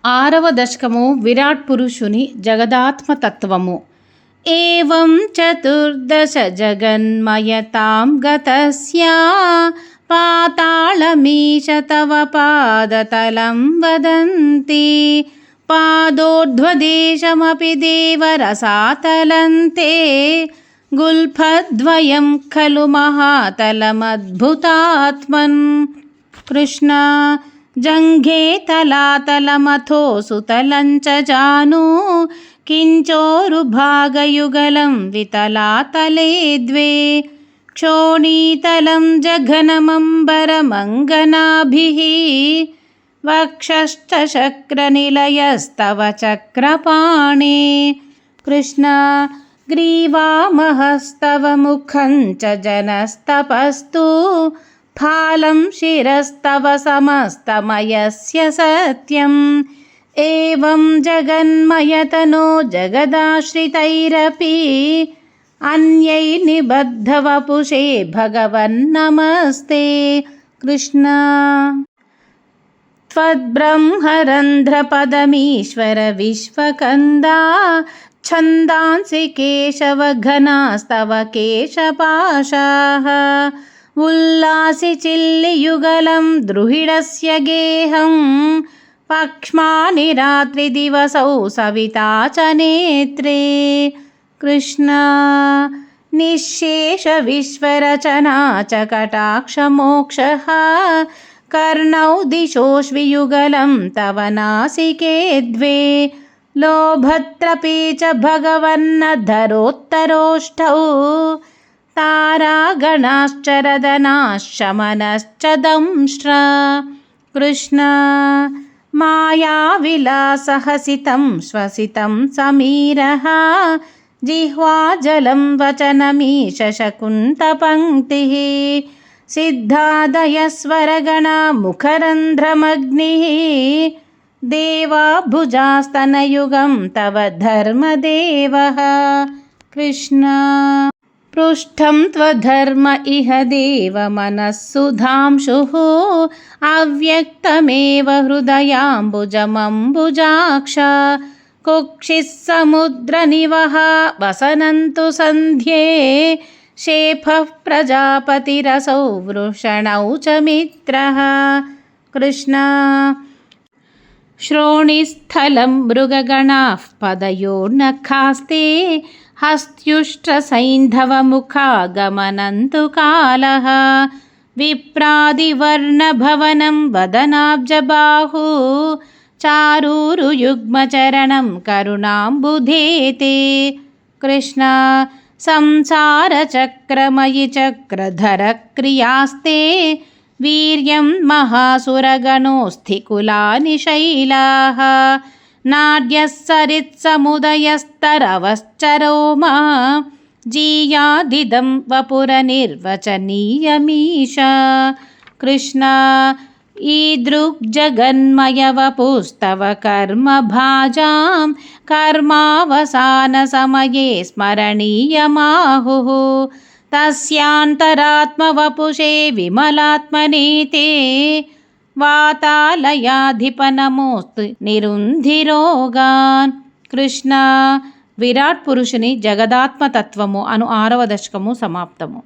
ఆరవ దశకము విరాట్ పురుషుని జగదాత్మతత్వము. ఏవం చతుర్దశ జగన్మయతాం గతస్య పాతాళమీశ తవ పాదతలం వదంతి పాదోర్ధ్వదేశమపి దేవరసాతలంతే గుల్ఫద్వయం ఖలు మహాతలమద్భుతాత్మన్. కృష్ణ జంఘే తలాతలమథో సుతలం చ జాను కించోరుభాగయుగలం వితలాతలే ద్వే క్షోణీతలం జఘనమంబరమంగనాభిః వక్షశ్చ శక్రనిలయస్తవ చక్రపాణే. కృష్ణ గ్రీవామహస్తవ ముఖం చ జనస్తపస్తు ఫాలం శిరస్తవ సమస్తమయస్య సత్యం. ఏవం జగన్మయతనో జగదాశ్రితైరపి అన్యైర్నిబద్ధవపుషే భగవన్నమస్తే. కృష్ణ త్వద్బ్రహ్మరంధ్రపదమీశ్వర విశ్వకందా ఛందాంసి కేశవఘనాస్తవ కేశపాశాః ఉల్లాసి చిల్లియుగలం ద్రుహిడస్య గేహం పక్ష్మాని రాత్రిదివసౌ సవితా చ నేత్రే. కృష్ణ నిశ్శేష విశ్వరచనా చ కటాక్షమోక్షః కర్ణౌ దిశోష్వియుగలం తవ నాసికే ద్వే లోభత్రపే చ భగవన్నధరోత్తరోష్టౌ తారాగణాశ్చరదనాశమనశ్చ దంష్ట్ర. కృష్ణ మాయావిలాసహసితం శ్వసితం సమీరః జిహ్వాజలం వచనమీశ శకుంతపంక్తిః సిద్ధాదయస్వరగణా ముఖరంధ్రమగ్నిః దేవాభుజాస్తనయుగం తవ ధర్మదేవః. కృష్ణ పృష్ఠం త్వధర్మ ఇహ దేవ మనస్సుధాంశుః అవ్యక్తమేవ హృదయాంబుజమంబుజాక్ష కుక్షిః సముద్రనివహ వసనంతు సంధ్యే శేఫః ప్రజాపతిరసౌ వృషణౌ చ మిత్రః. కృష్ణ శ్రోణిస్థలం మృగగణాః పదయోర్నఖాస్తే హస్త్యుష్ట్రసైంధవముఖాగమనంతు కాలః విప్రాదివర్ణభవనం వదనాబ్జబాహు చారూరుయుగ్మచరణం కరుణాంబుధేతే. కృష్ణ సంసారచక్రమయి చక్రధరక్రియాస్తే వీర్యం మహాసురగణోస్థికులాని శైలాః నాడ్యః సరిత్సముదయస్తరవశ్చరోమా జీయాదిదం వపురనిర్వచనీయమీశ. కృష్ణ ఈదృగ్జగన్మయవపుస్తవ కర్మభాజాం కర్మావసానసమయే స్మరణీయమాహుః తస్యాంతరాత్మవపుషే విమలాత్మనే తే వాతాలయాధిపనమోస్తు నిరుంధిరోగాన్. కృష్ణ విరాట్ పురుషుని జగదాత్మతత్వము అను 6వ దశకము సమాప్తము.